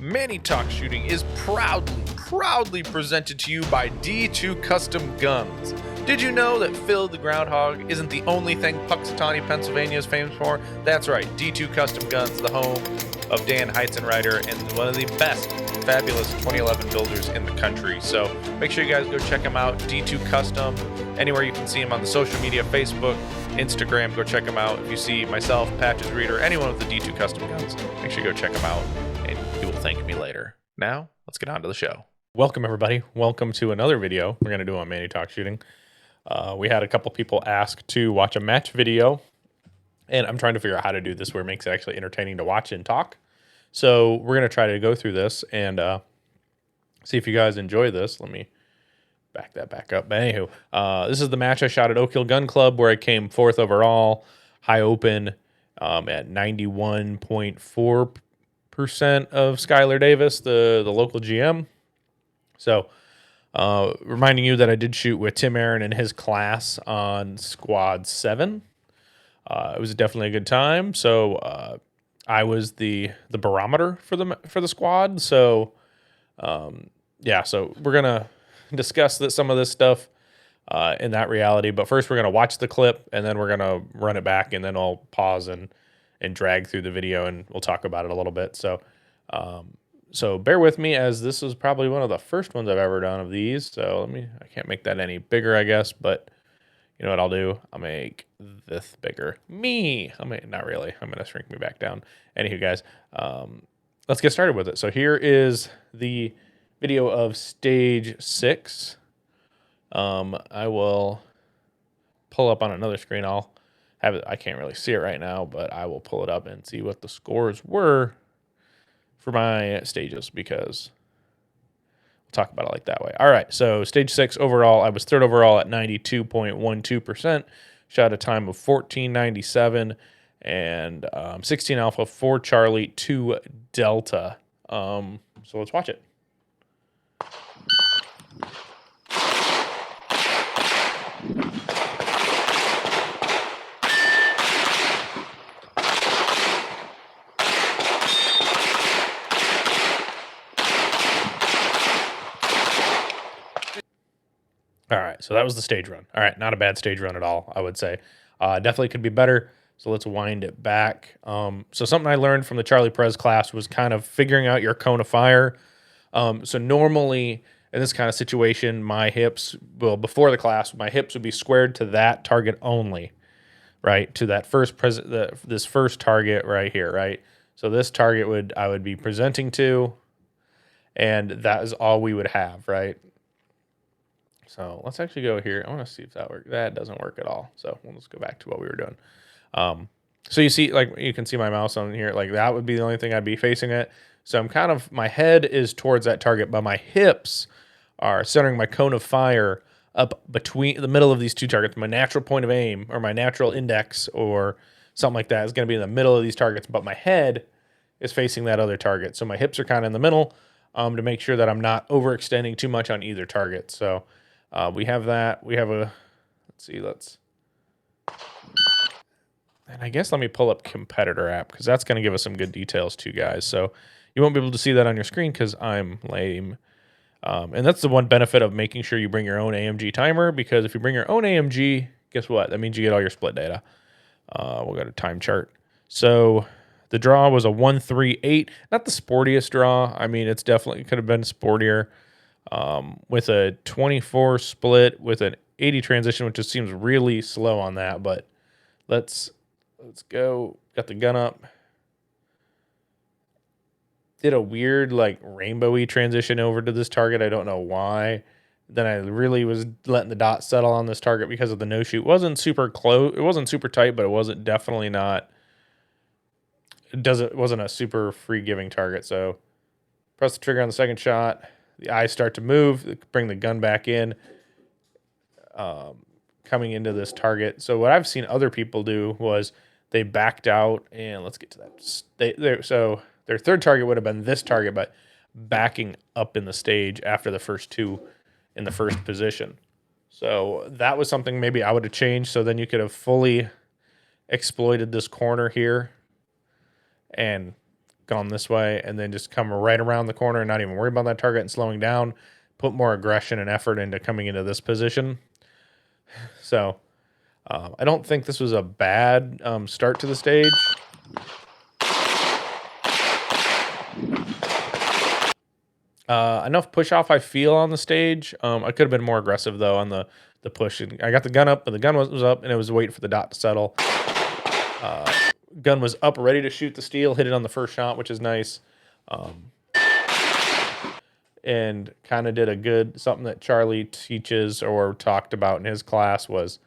Manny Talks Shooting is proudly presented to you by D2 Custom Guns. Did you know that Phil the Groundhog isn't the only thing Puxatawny, Pennsylvania is famous for? That's right, D2 Custom Guns, the home of Dan Heizenreiter and one of the best fabulous 2011 builders in the country. So make sure you guys go check him out, D2 Custom, anywhere you can see him on the social media, Facebook, Instagram, go check him out. If you see myself, Patches Reader, anyone with the D2 Custom Guns, make sure you go check him out, and you will thank me later. Now, let's get on to the show. Welcome, everybody. Welcome to another video we're going to do on Manny Talks Shooting. We had a couple people ask to watch a match video, and I'm trying to figure out how to do this where it makes it actually entertaining to watch and talk. So we're going to try to go through this and see if you guys enjoy this. Let me back that back up. But anywho, this is the match I shot at Oak Hill Gun Club where I came 4th overall, high open at 91.4% of Skylar Davis, the local GM. So reminding you that I did shoot with Tim Aaron and his class on Squad 7. It was definitely a good time. So I was the barometer for the squad. So yeah, so we're gonna discuss some of this stuff in that reality. But first, we're gonna watch the clip, and then we're gonna run it back, and then I'll pause and drag through the video, and we'll talk about it a little bit. So so bear with me, as this is probably one of the first ones I've ever done of these. So I can't make that any bigger, I guess, but you know what I'll do? I'll make this bigger. Not really. I'm going to shrink me back down. Anywho, guys, let's get started with it. So here is the video of stage 6. I will pull up on another screen. I'll have it. I can't really see it right now, but I will pull it up and see what the scores were for my stages, because we'll talk about it like that way. All right, so stage 6 overall, I was 3rd overall at 92.12%, shot a time of 14.97, and 16 Alpha, 4 Charlie, 2 Delta. So let's watch it. All right, so that was the stage run. All right, not a bad stage run at all, I would say. Definitely could be better, so let's wind it back. So something I learned from the Charlie Perez class was kind of figuring out your cone of fire. So normally, in this kind of situation, my hips, before the class, my hips would be squared to that target only, right? To that this first target right here, right? So this target I would be presenting to, and that is all we would have, right? So let's actually go here. I want to see if that works. That doesn't work at all. So let's go back to what we were doing. So you see, like, you can see my mouse on here. Like, that would be the only thing I'd be facing it. So my head is towards that target, but my hips are centering my cone of fire up between the middle of these two targets. My natural point of aim, or my natural index, or something like that, is going to be in the middle of these targets, but my head is facing that other target. So my hips are kind of in the middle to make sure that I'm not overextending too much on either target. So we have that. We have and I guess let me pull up competitor app, because that's going to give us some good details too, guys. So you won't be able to see that on your screen because I'm lame. And that's the one benefit of making sure you bring your own AMG timer, because if you bring your own AMG, guess what? That means you get all your split data. We'll go to time chart. So the draw was a 138, not the sportiest draw. I mean, it could have been sportier. With a 24 split with an 80 transition, which just seems really slow on that, but let's go. Got the gun up. Did a weird, like, rainbowy transition over to this target. I don't know why. Then I really was letting the dot settle on this target because of the no shoot. It wasn't super close. It wasn't super tight, but it wasn't definitely not. It wasn't a super free giving target. So press the trigger on the second shot. The eyes start to move, bring the gun back in, coming into this target. So what I've seen other people do was they backed out, and let's get to that. So their third target would have been this target, but backing up in the stage after the first two in the first position. So that was something maybe I would have changed. So then you could have fully exploited this corner here and gone this way, and then just come right around the corner and not even worry about that target and slowing down, put more aggression and effort into coming into this position. So I don't think this was a bad start to the stage. Enough push off I feel on the stage. I could have been more aggressive though on the push. And I got the gun up, but the gun was up, and it was waiting for the dot to settle. Gun was up, ready to shoot the steel. Hit it on the first shot, which is nice. And kind of did a good something that Charlie teaches or talked about in his class was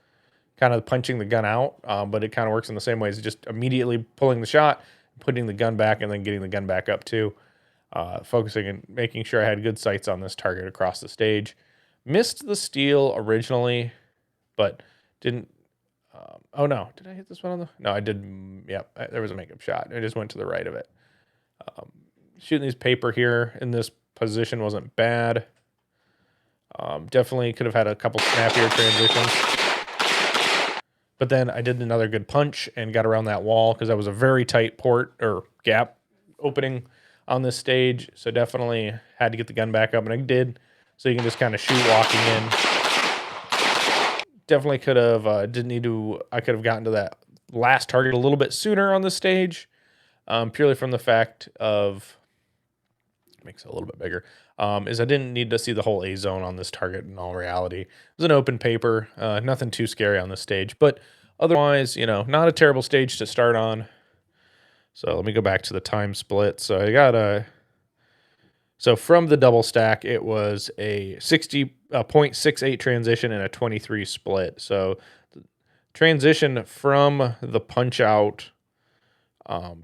kind of punching the gun out. But it kind of works in the same way as just immediately pulling the shot, putting the gun back, and then getting the gun back up too. Focusing and making sure I had good sights on this target across the stage. Missed the steel originally, but didn't. Oh no, did I hit this one on the? No, I did. Yep, there was a makeup shot. I just went to the right of it. Shooting these paper here in this position wasn't bad. Definitely could have had a couple snappier transitions. But then I did another good punch and got around that wall because that was a very tight port or gap opening on this stage. So definitely had to get the gun back up, and I did. So you can just kind of shoot walking in. Definitely could have, didn't need to, I could have gotten to that last target a little bit sooner on the stage, purely from the fact of, makes it a little bit bigger, is I didn't need to see the whole A zone on this target in all reality. It was an open paper, nothing too scary on this stage, but otherwise, not a terrible stage to start on. So let me go back to the time split. So I got so from the double stack, it was a 60.68 transition and a 23 split. So the transition from the punch out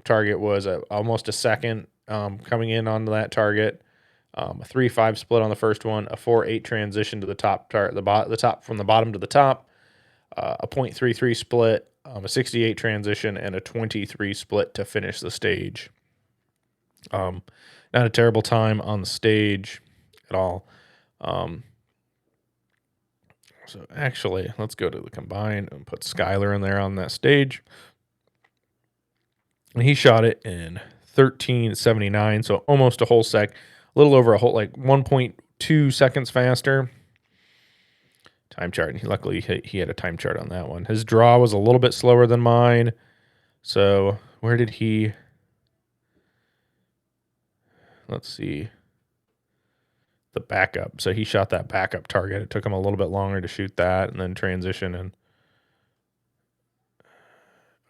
target was almost a second coming in on that target. A 3-5 split on the first one, a 4-8 transition to the top target, the top from the bottom to the top, a 0.33 split, a 68 transition, and a 23 split to finish the stage. Not a terrible time on the stage at all. So actually, let's go to the combine and put Skyler in there on that stage. And he shot it in 13.79, so almost a whole sec, a little over a whole, like 1.2 seconds faster. Time chart. Luckily, he had a time chart on that one. His draw was a little bit slower than mine. So where did he... Let's see. The backup. So he shot that backup target. It took him a little bit longer to shoot that and then transition. And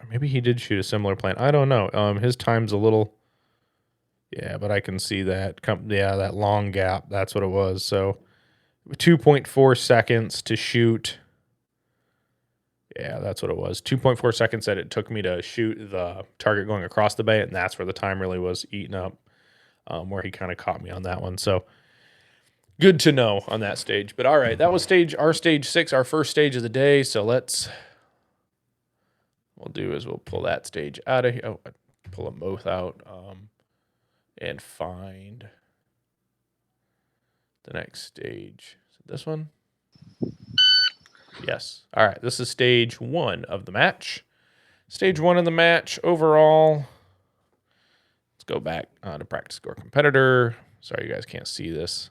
or maybe he did shoot a similar plan. I don't know. His time's a little... Yeah, but I can see that. That long gap. That's what it was. So 2.4 seconds to shoot. Yeah, that's what it was. 2.4 seconds that it took me to shoot the target going across the bay, and that's where the time really was eaten up, where he kind of caught me on that one. So good to know on that stage. But all right, that was our stage 6, our first stage of the day. So we'll do is we'll pull that stage out of here. Oh, pull them both out and find the next stage. Is it this one? Yes. All right. This is stage 1 of the match. Stage 1 of the match overall. Let's go back to practice score competitor. Sorry, you guys can't see this.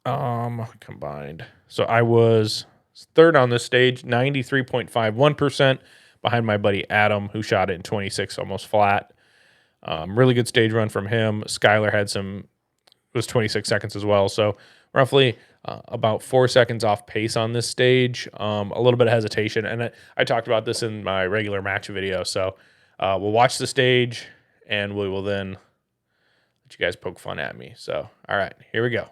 Combined. So I was third on this stage, 93.51% behind my buddy Adam, who shot it in 26, almost flat. Really good stage run from him. Skyler was 26 seconds as well. So roughly about 4 seconds off pace on this stage. A little bit of hesitation. And I talked about this in my regular match video. So we'll watch the stage and we will then let you guys poke fun at me. So, all right, here we go.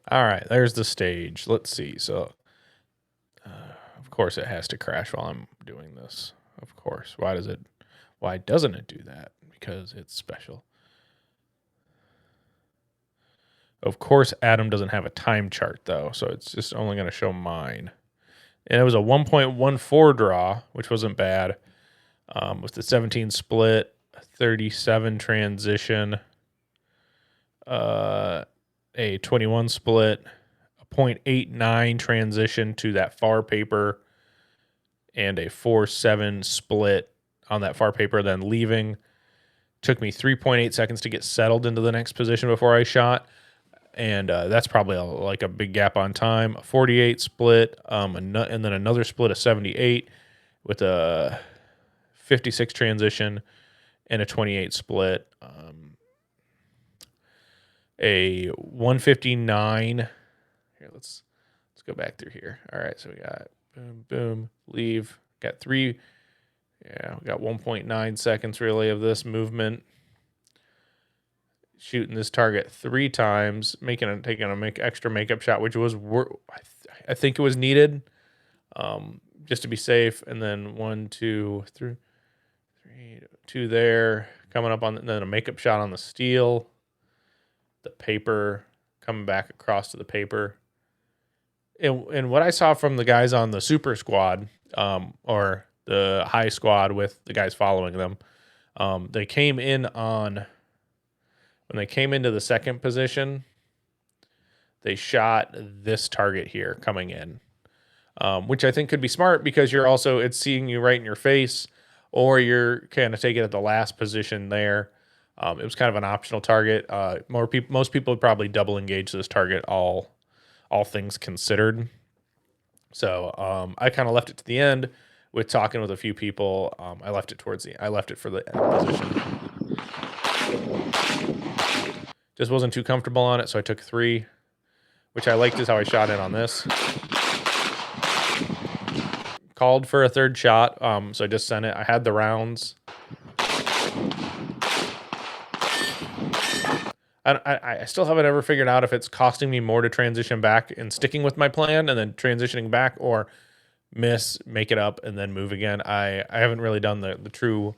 All right, there's the stage. Let's see. So, of course, it has to crash while I'm doing this. Of course. Why doesn't it do that? Because it's special. Of course, Adam doesn't have a time chart, though, so it's just only going to show mine. And it was a 1.14 draw, which wasn't bad, with the 17 split, 37 transition, a 21 split, a 0.89 transition to that far paper, and a 4.7 split on that far paper, then leaving. Took me 3.8 seconds to get settled into the next position before I shot. And that's probably like a big gap on time. A 48 split, and then another split of 78 with a 56 transition and a 28 split. A 159. Here, let's go back through here. All right, so we got boom, boom, leave. Got 3. Yeah, we got 1.9 seconds really of this movement. Shooting this target 3 times, taking a extra makeup shot, which was I think it was needed, just to be safe. And then 1, 2, 3, 2 there, coming up on, then a makeup shot on the steel, the paper, coming back across to the paper. And what I saw from the guys on the super squad, or the high squad with the guys following them, they came in on. When they came into the second position, they shot this target here coming in, which I think could be smart because it's seeing you right in your face, or you're kind of taking it at the last position there. It was kind of an optional target. Most people would probably double engage this target, all things considered. So I kind of left it to the end with talking with a few people. I left it for the end position. Just wasn't too comfortable on it, so I took 3, which I liked is how I shot in on this. Called for a third shot, so I just sent it. I had the rounds. I still haven't ever figured out if it's costing me more to transition back and sticking with my plan and then transitioning back, or make it up, and then move again. I haven't really done the true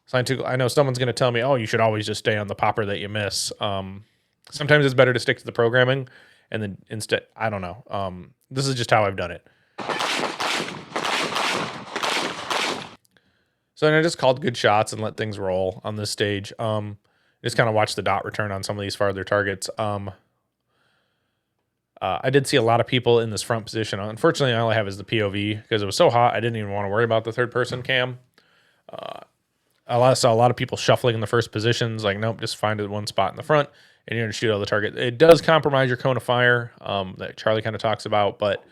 scientific. I know someone's going to tell me, oh, you should always just stay on the popper that you miss. Sometimes it's better to stick to the programming, and then instead, I don't know. This is just how I've done it. So then I just called good shots and let things roll on this stage. Just kind of watch the dot return on some of these farther targets. I did see a lot of people in this front position. Unfortunately, all I have is the POV because it was so hot. I didn't even want to worry about the third person cam. I saw a lot of people shuffling in the first positions. Like, nope, just find one spot in the front and you're going to shoot all the target. It does compromise your cone of fire, that Charlie kind of talks about, but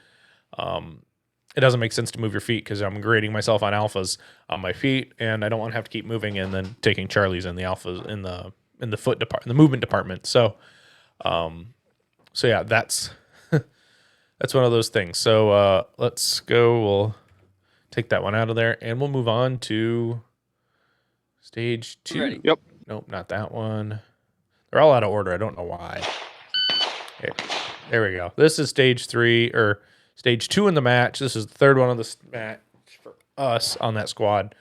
it doesn't make sense to move your feet because I'm grading myself on alphas on my feet, and I don't want to have to keep moving and then taking Charlies in the alphas in the foot department, the movement department. So yeah, that's that's one of those things. So let's go. We'll take that one out of there, and we'll move on to stage 2. Ready. Yep. Nope, not that one. They're all out of order. I don't know why. There we go. This is stage 3, or stage 2 in the match. This is the third one of the match for us on that squad.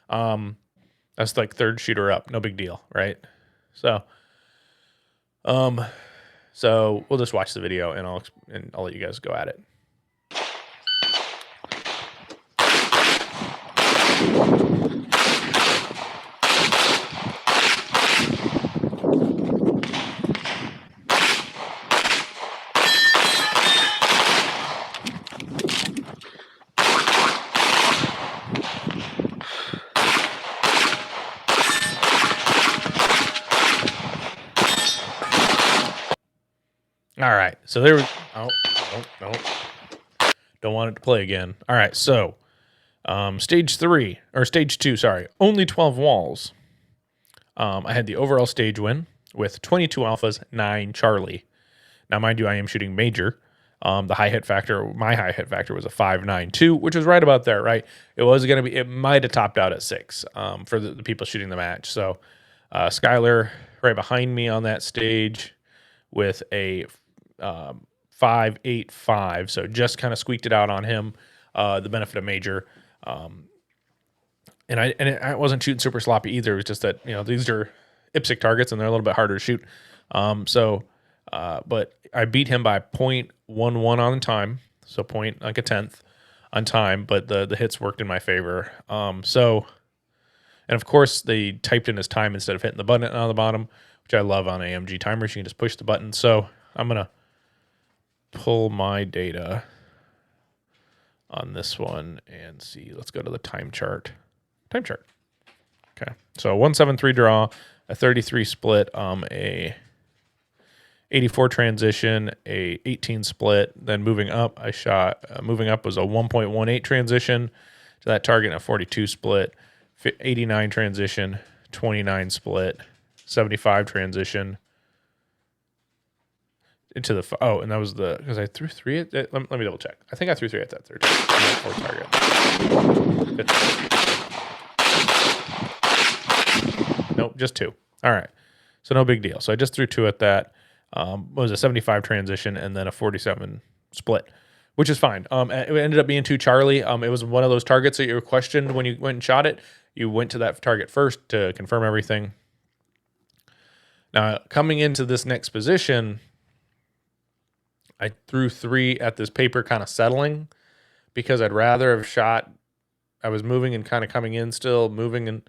That's like third shooter up. No big deal, right? So we'll just watch the video, and I'll let you guys go at it. All right, so there was. Oh, no. Don't want it to play again. All right, so stage 2, sorry, only 12 walls. I had the overall stage win with 22 alphas, 9 Charlie. Now, mind you, I am shooting major. My high hit factor was a 5.92, which was right about there, right? It might have topped out at 6 for the people shooting the match. So Skylar right behind me on that stage with a 5.85, so just kind of squeaked it out on him. The benefit of major. And I wasn't shooting super sloppy either. It was just that, these are IPSC targets and they're a little bit harder to shoot. But I beat him by 0.11 on time, so point like a tenth on time. But the hits worked in my favor. And of course they typed in his time instead of hitting the button on the bottom, which I love on AMG timers. You can just push the button. So I'm gonna pull my data on this one and see. Let's go to the time chart. Okay, so 173 draw, a 33 split, a 84 transition, a 18 split. Then moving up, moving up was a 1.18 transition to that target, and a 42 split, 89 transition, 29 split, 75 transition into the and that was because I threw 3 at that. Let me double check. I think I threw 3 at that third target. Nope, just 2. All right, so no big deal. So I just threw 2 at that. Was a 75 transition and then a 47 split, which is fine. It ended up being 2 Charlie. It was one of those targets that you were questioned when you went and shot it. You went to that target first to confirm everything. Now, coming into this next position, I threw 3 at this paper kind of settling because I'd rather have shot. I was moving and kind of coming in still, moving and...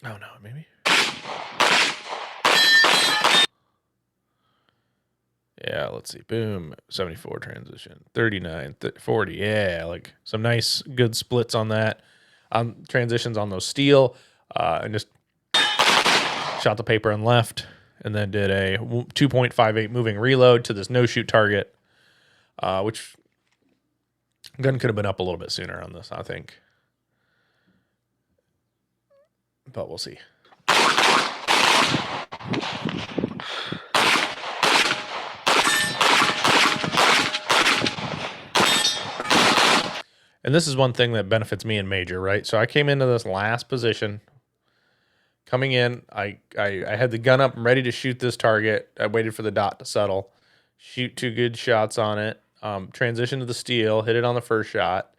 Oh, no, maybe... Yeah, let's see. Boom. 74 transition. 39, 40. Yeah, like some nice, good splits on that. Transitions on those steel. And just shot the paper and left. And then did a 2.58 moving reload to this no-shoot target. Which gun could have been up a little bit sooner on this, I think. But we'll see. And this is one thing that benefits me in major, right? So I came into this last position. Coming in, I had the gun up and ready to shoot this target. I waited for the dot to settle. Shoot 2 good shots on it. Transition to the steel. Hit it on the first shot.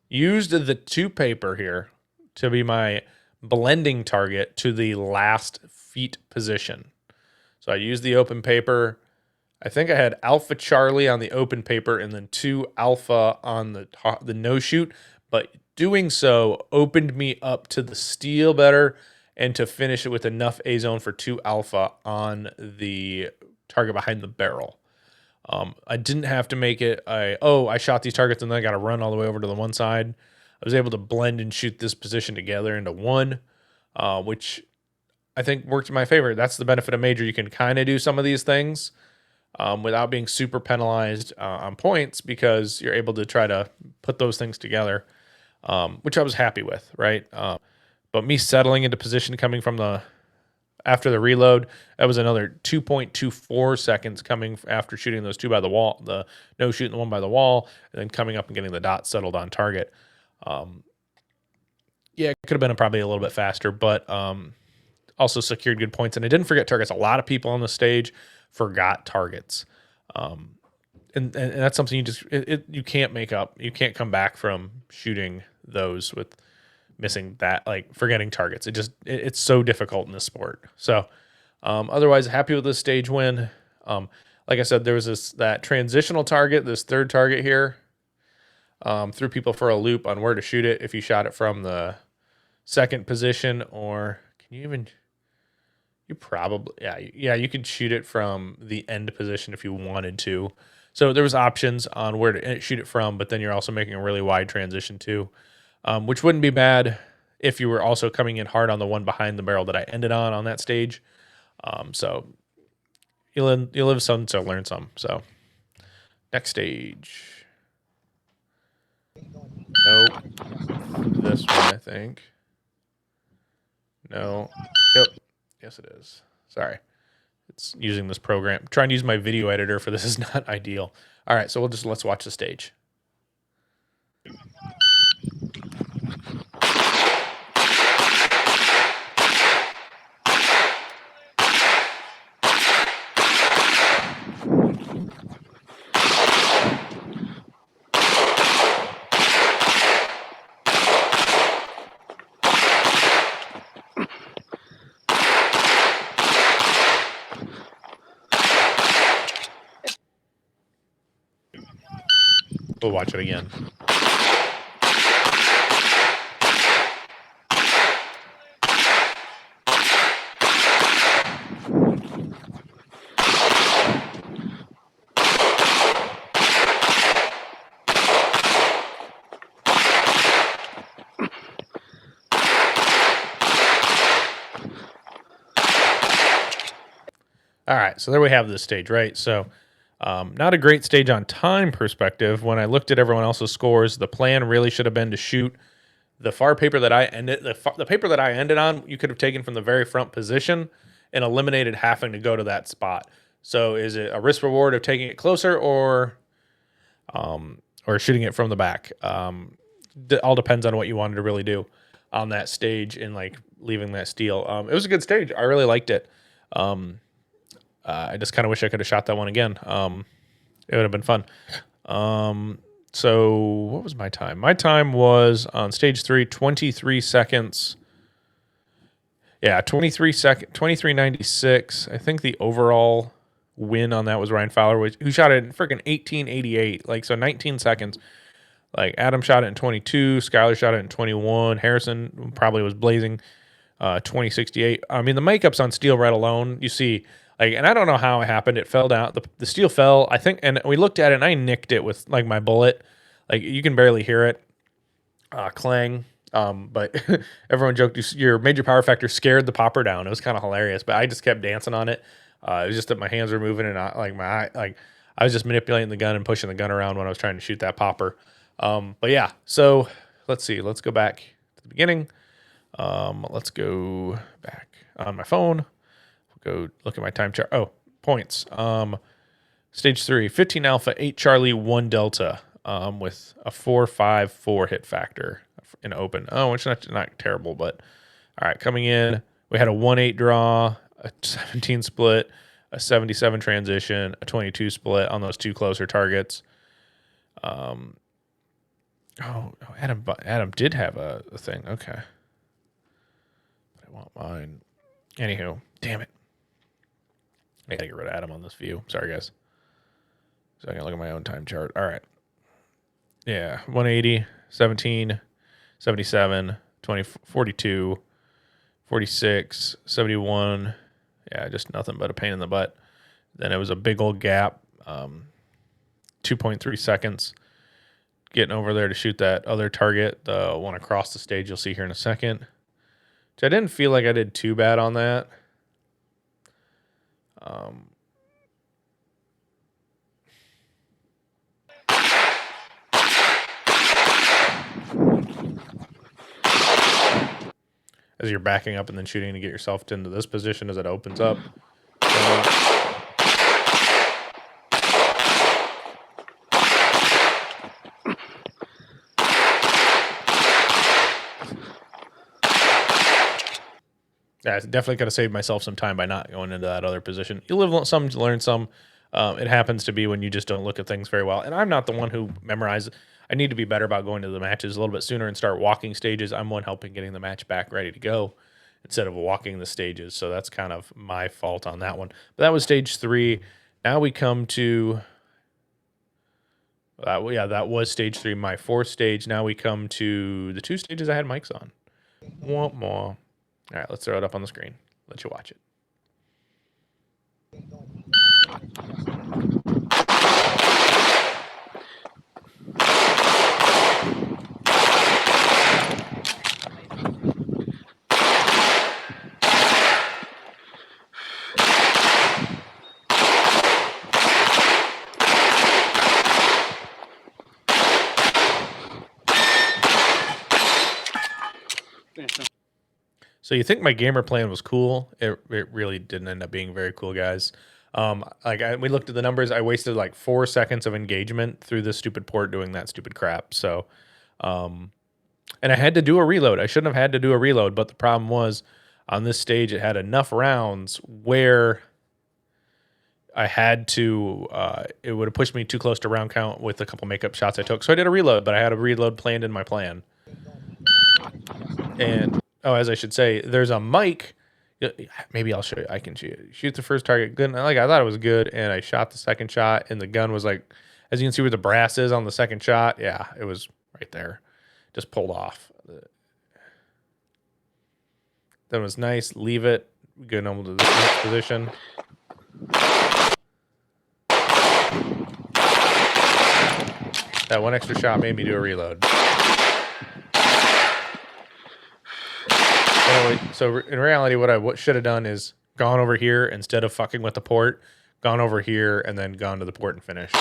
Used the 2 paper here to be my blending target to the last feet position. So I used the open paper. I think I had Alpha Charlie on the open paper and then 2 Alpha on the no shoot, but doing so opened me up to the steel better and to finish it with enough A zone for 2 Alpha on the target behind the barrel. I didn't have to make it. I shot these targets and then I got to run all the way over to the one side. I was able to blend and shoot this position together into one, which I think worked in my favor. That's the benefit of major. You can kind of do some of these things without being super penalized on points because you're able to try to put those things together, which I was happy with, right? But me settling into position coming from after the reload, that was another 2.24 seconds coming after shooting those 2 by the wall, the no shoot and the 1 by the wall, and then coming up and getting the dot settled on target. Yeah, it could have been probably a little bit faster, but also secured good points. And I didn't forget targets. A lot of people on the stage forgot targets. And that's something you can't make up. You can't come back from shooting those with missing that, like forgetting targets. It's so difficult in this sport. So otherwise happy with this stage win. Like I said, there was that transitional target, this third target here, threw people for a loop on where to shoot it. If you shot it from the second position, or you probably, you could shoot it from the end position if you wanted to. So there was options on where to shoot it from, but then you're also making a really wide transition too, which wouldn't be bad if you were also coming in hard on the one behind the barrel that I ended on that stage. So you live some to learn some. So next stage. Nope. This one, I think. No. Yep. Yes, it is. Sorry. It's using this program. I'm trying to use my video editor for this is not ideal. All right, so let's watch the stage. We'll watch it again. All right, so there we have this stage, right? So not a great stage on time perspective. When I looked at everyone else's scores, the plan really should have been to shoot the far paper that I ended. The paper that I ended on, you could have taken from the very front position and eliminated having to go to that spot. So is it a risk reward of taking it closer or shooting it from the back? All depends on what you wanted to really do on that stage and like leaving that steel. It was a good stage. I really liked it. I just kind of wish I could have shot that one again. It would have been fun. So what was my time? My time was on stage 3, 23 seconds. Yeah, 23.96. I think the overall win on that was Ryan Fowler, who shot it in freaking 18.88. Like, so 19 seconds. Like, Adam shot it in 22. Skylar shot it in 21. Harrison probably was blazing 20.68. I mean, the makeups on steel red alone, you see, like, and I don't know how it happened. It fell down. The steel fell, I think, and we looked at it, and I nicked it with, like, my bullet. Like, you can barely hear it clang. But everyone joked your major power factor scared the popper down. It was kind of hilarious, but I just kept dancing on it. It was just that my hands were moving, and I was just manipulating the gun and pushing the gun around when I was trying to shoot that popper. But yeah, so let's see. Let's go back to the beginning. Let's go back on my phone. Go look at my time chart. Oh, points. Stage 3, 15 alpha, 8 Charlie, 1 delta, with a 4.54 hit factor in open. Oh, which is not terrible, but all right. Coming in, we had a 1.8 draw, a 17 split, a 77 transition, a 22 split on those two closer targets. Adam did have a thing. Okay. I want mine. Anywho, damn it. I gotta get rid of Adam on this view. Sorry, guys. So I can look at my own time chart. All right. Yeah. 180, 17, 77, 20, 42, 46, 71. Yeah, just nothing but a pain in the butt. Then it was a big old gap. 2.3 seconds getting over there to shoot that other target, the one across the stage you'll see here in a second. Which I didn't feel like I did too bad on that. As you're backing up and then shooting to get yourself into this position as it opens up. Yeah, I definitely could have saved myself some time by not going into that other position. You live some, learn some. It happens to be when you just don't look at things very well. And I'm not the one who memorizes. I need to be better about going to the matches a little bit sooner and start walking stages. I'm one helping getting the match back ready to go instead of walking the stages. So that's kind of my fault on that one. But that was stage 3. Now we come to... that was stage 3, my 4th stage. Now we come to the 2 stages I had mics on. Womp womp. All right, let's throw it up on the screen. Let you watch it. So you think my gamer plan was cool? It really didn't end up being very cool, guys. We looked at the numbers. I wasted like 4 seconds of engagement through this stupid port doing that stupid crap. So, and I had to do a reload. I shouldn't have had to do a reload, but the problem was on this stage it had enough rounds where I had to. It would have pushed me too close to round count with a couple makeup shots I took. So I did a reload, but I had a reload planned in my plan. And as I should say, there's a mic. Maybe I'll show you. I can shoot the first target good. I thought it was good, and I shot the second shot, and the gun was like, As you can see where the brass is on the second shot, yeah, it was right there. Just pulled off. That was nice. Leave it. Good on to the next position. That one extra shot made me do a reload. Anyway, so in reality, what I should have done is gone over here instead of fucking with the port, gone over here and then gone to the port and finished.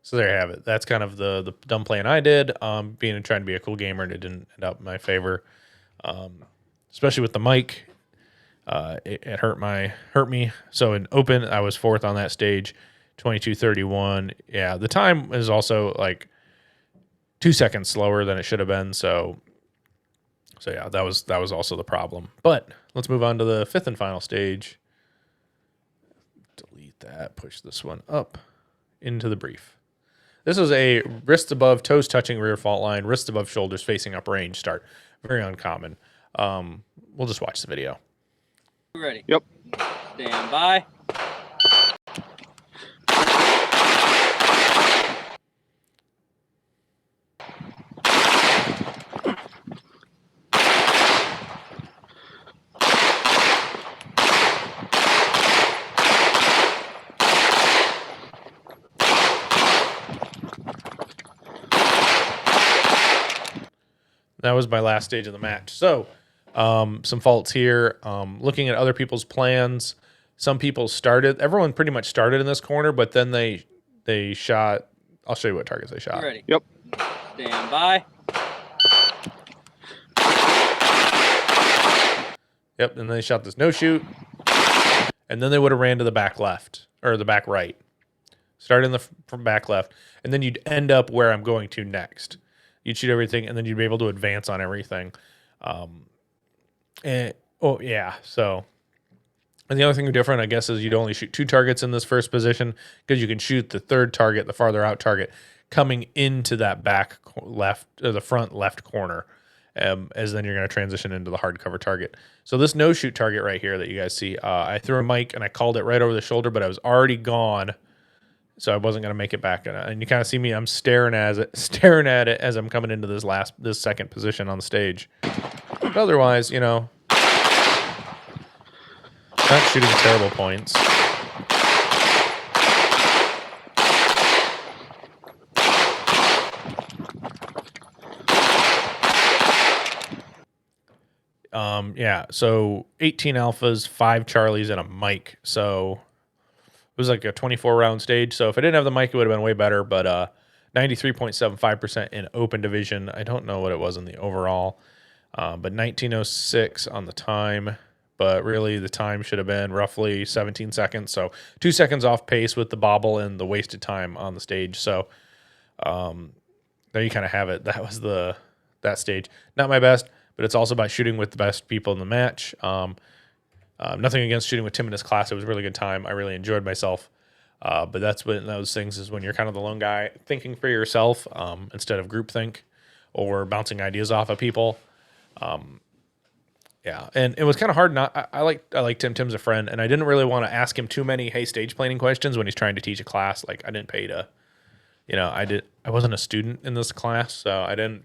So there you have it. That's kind of the dumb plan I did, trying to be a cool gamer, and it didn't end up in my favor. Especially with the mic, it hurt me. So in open, I was 4th on that stage, 22:31. Yeah, the time is also like 2 seconds slower than it should have been. So yeah, that was also the problem. But let's move on to the 5th and final stage. Delete that. Push this one up into the brief. This is a wrists above, toes touching rear fault line, wrists above shoulders facing up range start. Very uncommon. We'll just watch the video. Ready? Yep. Stand by. That was my last stage of the match. So, some faults here. Looking at other people's plans, some people everyone pretty much started in this corner, but then they shot. I'll show you what targets they shot. Ready? Yep. Stand by. Yep, and they shot this no shoot, and then they would have ran to the back left or the back right. Start from back left, and then you'd end up where I'm going to next. You'd shoot everything, and then you'd be able to advance on everything. So, and the other thing different, I guess, is you'd only shoot 2 targets in this first position because you can shoot the third target, the farther out target, coming into that back left or the front left corner, as then you're going to transition into the hardcover target. So this no shoot target right here that you guys see, I threw a mic and I called it right over the shoulder, but I was already gone. So I wasn't going to make it back. And you kind of see me, I'm staring at it as I'm coming into this second position on the stage. But otherwise, not shooting terrible points. So 18 alphas, 5 Charlies, and a mic. So it was like a 24 round stage. So if I didn't have the mic, it would have been way better. But 93.75% in open division. I don't know what it was in the overall, but 19:06 on the time. But really, the time should have been roughly 17 seconds. So 2 seconds off pace with the bobble and the wasted time on the stage. So there you kind of have it. That was that stage. Not my best, but it's also about shooting with the best people in the match. Nothing against shooting with Tim in his class. It was a really good time. I really enjoyed myself. But that's one of those things is when you're kind of the lone guy thinking for yourself instead of groupthink or bouncing ideas off of people. And it was kind of hard. I like Tim. Tim's a friend, and I didn't really want to ask him too many stage planning questions when he's trying to teach a class. Like I didn't pay to, I wasn't a student in this class, so I didn't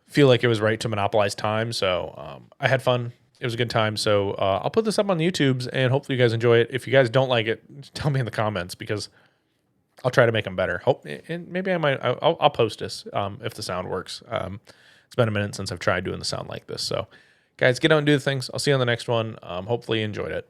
feel like it was right to monopolize time. So I had fun. It was a good time. So I'll put this up on the YouTubes, and hopefully you guys enjoy it. If you guys don't like it, tell me in the comments because I'll try to make them better. And maybe I'll post this if the sound works. It's been a minute since I've tried doing the sound like this. So guys, get out and do the things. I'll see you on the next one. Hopefully you enjoyed it.